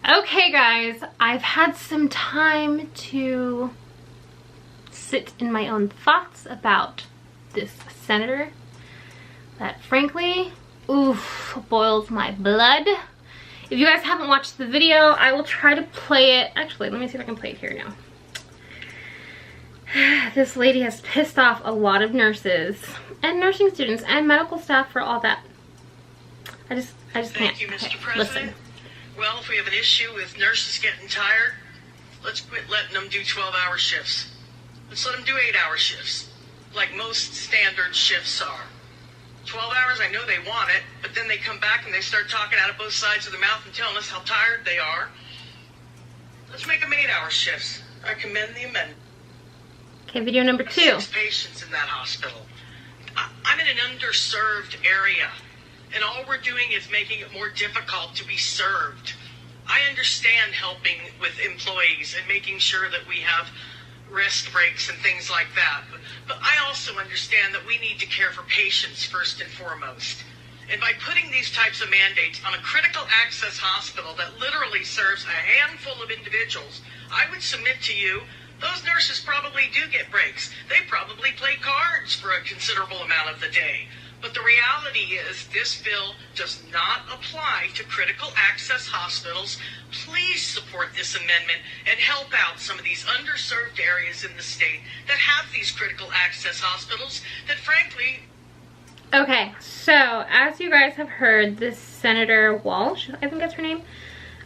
Okay guys, I've had some time to sit in my own thoughts about this senator that frankly, oof, boils my blood. If you guys haven't watched the video, I will try to play it. Actually, let me see if I can play it here now. This lady has pissed off a lot of nurses and nursing students and medical staff for all that. I just can't. Thank you, Mr. President. Listen. Well, if we have an issue with nurses getting tired, let's quit letting them do 12-hour shifts. Let's let them do 8-hour shifts, like most standard shifts are. 12 hours, I know they want it, but then they come back and they start talking out of both sides of their mouth and telling us how tired they are. Let's make them 8-hour shifts. I commend the amendment. Okay, video number 2. 6 patients in that hospital. I'm in an underserved area, and all we're doing is making it more difficult to be served. I understand helping with employees and making sure that we have rest breaks and things like that, but I also understand that we need to care for patients first and foremost. And by putting these types of mandates on a critical access hospital that literally serves a handful of individuals, I would submit to you, those nurses probably do get breaks. They probably play cards for a considerable amount of the day. But the reality is this bill does not apply to critical access hospitals. Please support this amendment and help out some of these underserved areas in the state that have these critical access hospitals that frankly... Okay, so as you guys have heard, this Senator Walsh, I think that's her name.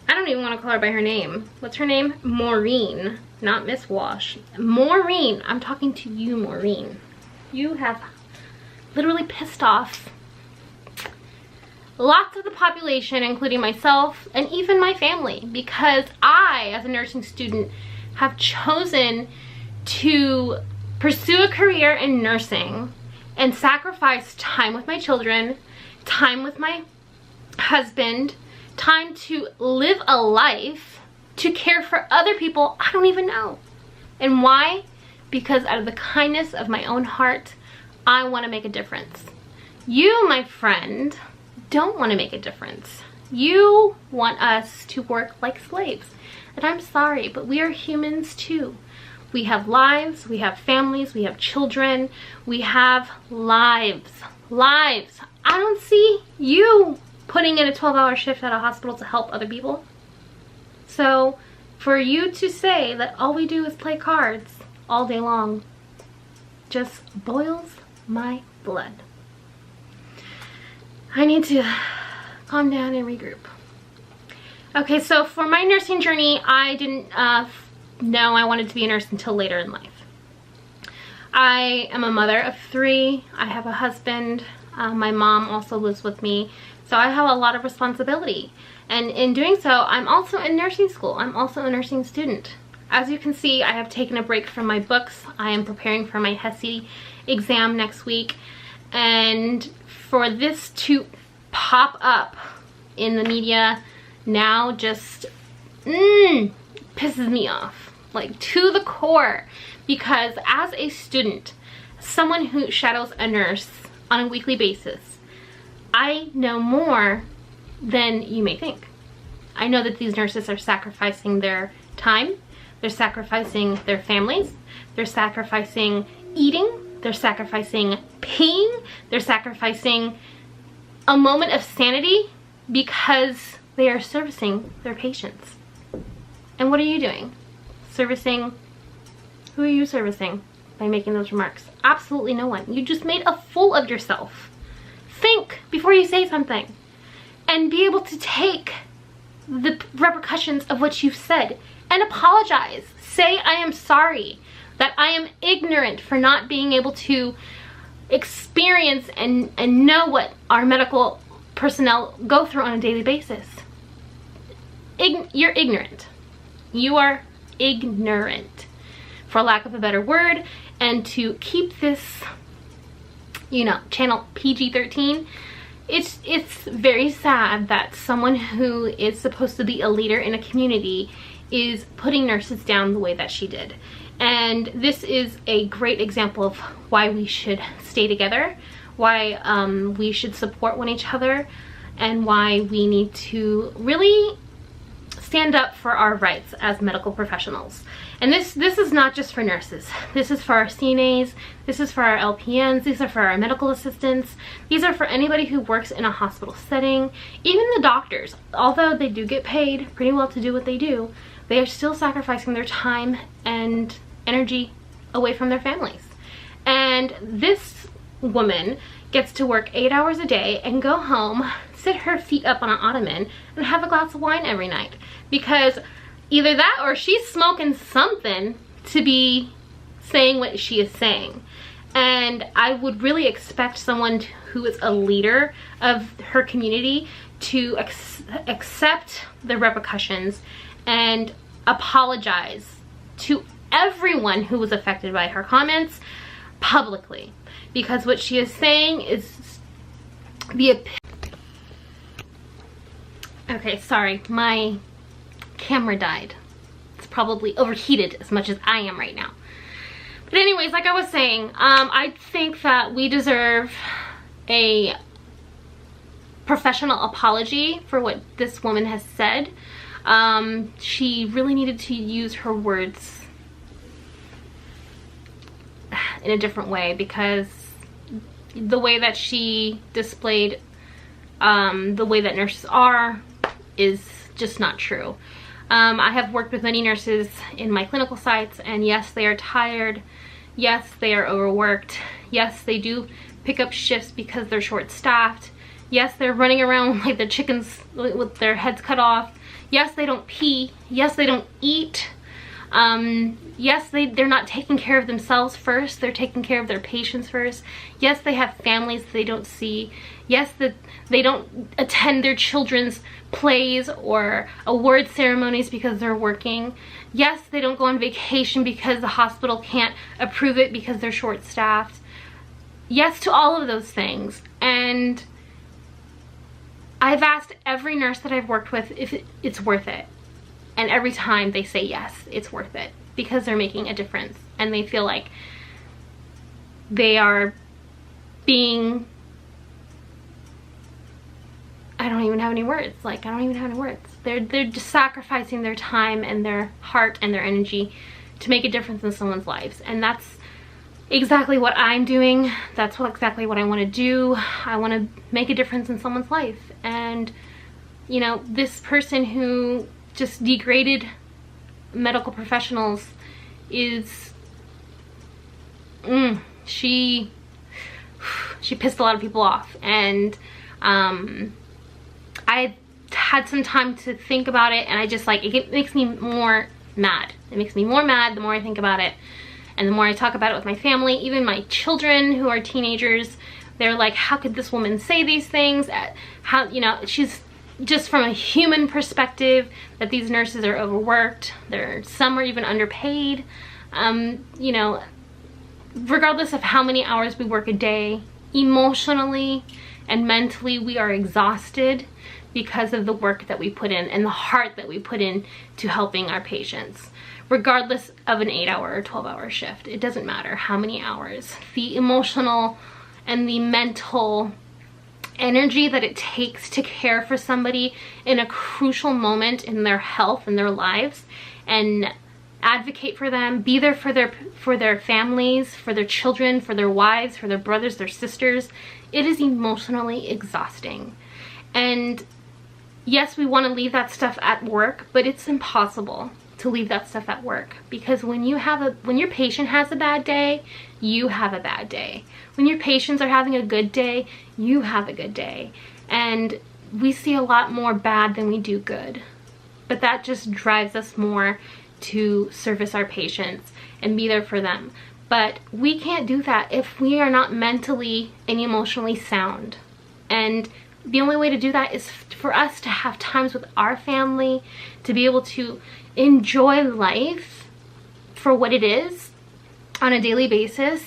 I don't even want to call her by her name. What's her name? Maureen, not Miss Walsh. Maureen, I'm talking to you, Maureen. You have literally pissed off lots of the population, including myself and even my family, because I, as a nursing student, have chosen to pursue a career in nursing and sacrifice time with my children, time with my husband, time to live a life to care for other people I don't even know. And why? Because out of the kindness of my own heart, I want to make a difference. You, my friend, don't want to make a difference. You want us to work like slaves. And I'm sorry, but we are humans too. We have lives, we have families, we have children, we have lives. Lives. I don't see you putting in a 12-hour shift at a hospital to help other people. So for you to say that all we do is play cards all day long just boils my blood. I need to calm down and regroup. Okay, so for my nursing journey, I didn't know I wanted to be a nurse until later in life. I am a mother of 3. I have a husband. My mom also lives with me. So I have a lot of responsibility. And in doing so, I'm also in nursing school. I'm also a nursing student. As you can see, I have taken a break from my books. I am preparing for my HESI exam next week. And for this to pop up in the media now just pisses me off, like to the core. Because as a student, someone who shadows a nurse on a weekly basis, I know more than you may think. I know that these nurses are sacrificing their time, they're sacrificing their families, they're sacrificing eating, they're sacrificing pain, they're sacrificing a moment of sanity because they are servicing their patients. And what are you doing? Servicing, who are you servicing by making those remarks? Absolutely no one. You just made a fool of yourself. Think before you say something and be able to take the repercussions of what you've said and apologize. Say, I am sorry that I am ignorant for not being able to experience and know what our medical personnel go through on a daily basis. You're ignorant. You are ignorant, for lack of a better word. And to keep this, you know, channel PG-13, it's very sad that someone who is supposed to be a leader in a community is putting nurses down the way that she did. And this is a great example of why we should stay together, why we should support one each other, and why we need to really stand up for our rights as medical professionals. And this is not just for nurses. This is for our CNAs, this is for our LPNs, these are for our medical assistants, these are for anybody who works in a hospital setting, even the doctors. Although they do get paid pretty well to do what they do, they are still sacrificing their time and energy away from their families. And this woman gets to work 8 hours a day and go home, sit her feet up on an ottoman, and have a glass of wine every night. Because either that or she's smoking something to be saying what she is saying. And I would really expect someone who is a leader of her community to accept the repercussions and apologize to everyone who was affected by her comments publicly. Because what she is saying is okay, sorry, my camera died. It's probably overheated as much as I am right now. But anyways, like I was saying, I think that we deserve a professional apology for what this woman has said. She really needed to use her words in a different way, because the way that she displayed the way that nurses are is just not true. I have worked with many nurses in my clinical sites, and yes, they are tired. Yes, they are overworked. Yes, they do pick up shifts because they're short-staffed. Yes, they're running around like the chickens with their heads cut off. Yes, they don't pee. Yes, they don't eat. Yes, they're not taking care of themselves first. They're taking care of their patients first. Yes, they have families they don't see. Yes, that they don't attend their children's plays or award ceremonies because they're working. Yes, they don't go on vacation because the hospital can't approve it because they're short-staffed. Yes to all of those things. And I've asked every nurse that I've worked with if it's worth it. And every time they say yes, it's worth it, because they're making a difference and they feel like they are being, I don't even have any words. Like, I don't even have any words. They're just sacrificing their time and their heart and their energy to make a difference in someone's lives. And that's exactly what I'm doing. That's exactly what I want to do. I want to make a difference in someone's life. And, you know, this person who just degraded medical professionals is, she pissed a lot of people off. And I had some time to think about it, and I just, like, it makes me more mad. It makes me more mad the more I think about it, and the more I talk about it with my family. Even my children, who are teenagers, they're like, how could this woman say these things? How, you know, she's just, from a human perspective, that these nurses are overworked. Some are even underpaid. You know, regardless of how many hours we work a day, emotionally and mentally we are exhausted because of the work that we put in and the heart that we put in to helping our patients. Regardless of an 8-hour or 12-hour shift, it doesn't matter how many hours. The emotional and the mental energy that it takes to care for somebody in a crucial moment in their health and their lives, and advocate for them, be there for their families, for their children, for their wives, for their brothers, their sisters, it is emotionally exhausting. And yes, we want to leave that stuff at work, but it's impossible to leave that stuff at work, because when your patient has a bad day, you have a bad day. When your patients are having a good day, you have a good day. And we see a lot more bad than we do good. But that just drives us more to service our patients and be there for them. But we can't do that if we are not mentally and emotionally sound. And the only way to do that is for us to have times with our family, to be able to enjoy life for what it is on a daily basis.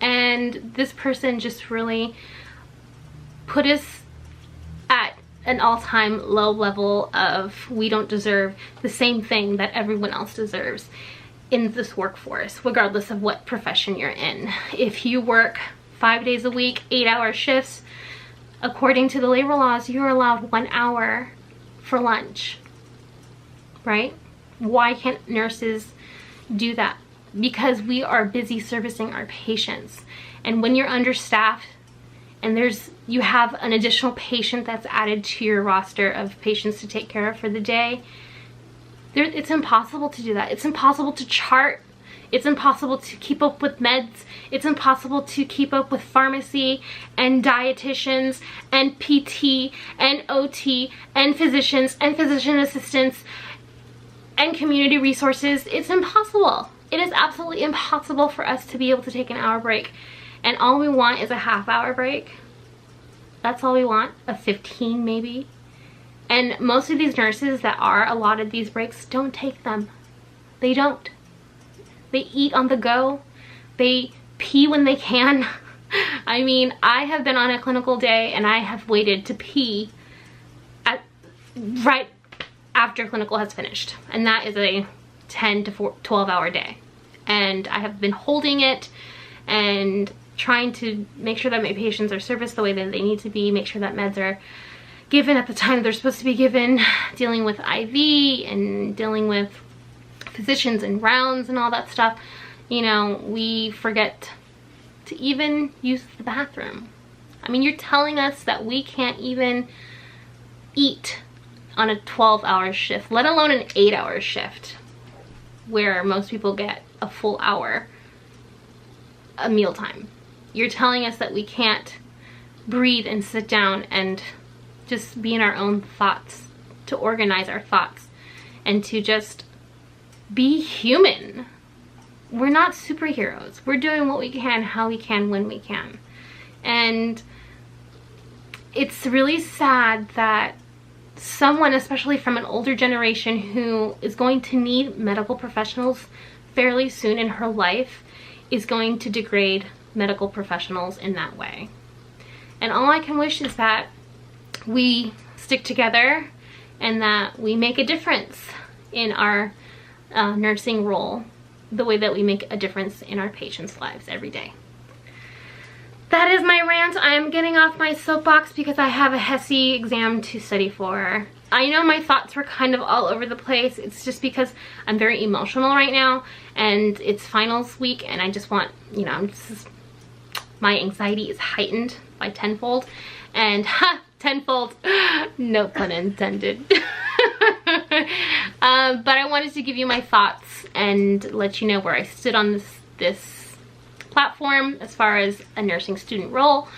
And this person just really put us at an all-time low level of, we don't deserve the same thing that everyone else deserves in this workforce, regardless of what profession you're in. If you work 5 days a week, 8-hour shifts, according to the labor laws, you're allowed 1 hour for lunch. right? Why can't nurses do that? Because we are busy servicing our patients. And when you're understaffed and you have an additional patient that's added to your roster of patients to take care of for the day, it's impossible to do that. It's impossible to chart. It's impossible to keep up with meds. It's impossible to keep up with pharmacy and dietitians and PT and OT and physicians and physician assistants and community resources. It's impossible. It is absolutely impossible for us to be able to take an hour break. And all we want is a half-hour break. That's all we want, a 15 maybe. And most of these nurses that are allotted these breaks don't take them. They don't. They eat on the go. They pee when they can. I mean, I have been on a clinical day and I have waited to pee right after clinical has finished. And that is a 10 to 12 hour day. And I have been holding it and trying to make sure that my patients are serviced the way that they need to be, make sure that meds are given at the time they're supposed to be given, dealing with IV and dealing with physicians and rounds and all that stuff. You know, we forget to even use the bathroom. I mean, you're telling us that we can't even eat on a 12-hour shift, let alone an 8-hour shift, where most people get a full hour a mealtime. You're telling us that we can't breathe and sit down and just be in our own thoughts, to organize our thoughts, and to just be human. We're not superheroes. We're doing what we can, how we can, when we can. And it's really sad that someone, especially from an older generation who is going to need medical professionals fairly soon in her life, is going to degrade medical professionals in that way. And all I can wish is that we stick together and that we make a difference in our nursing role, the way that we make a difference in our patients' lives every day. That is my rant. I'm getting off my soapbox because I have a HESI exam to study for. I know my thoughts were kind of all over the place. It's just because I'm very emotional right now and it's finals week and I just want, you know, my anxiety is heightened by tenfold. And tenfold, no pun intended. But I wanted to give you my thoughts and let you know where I stood on this platform as far as a nursing student role.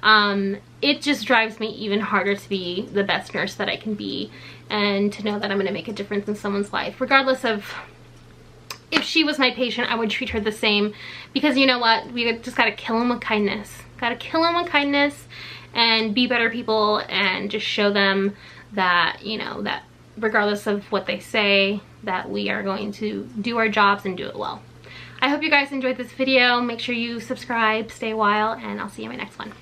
It just drives me even harder to be the best nurse that I can be and to know that I'm going to make a difference in someone's life. Regardless of if she was my patient, I would treat her the same, because you know what? We just got to kill them with kindness. Got to kill them with kindness and be better people and just show them that, you know, that regardless of what they say, that we are going to do our jobs and do it well. I hope you guys enjoyed this video. Make sure you subscribe, stay a while, and I'll see you in my next one.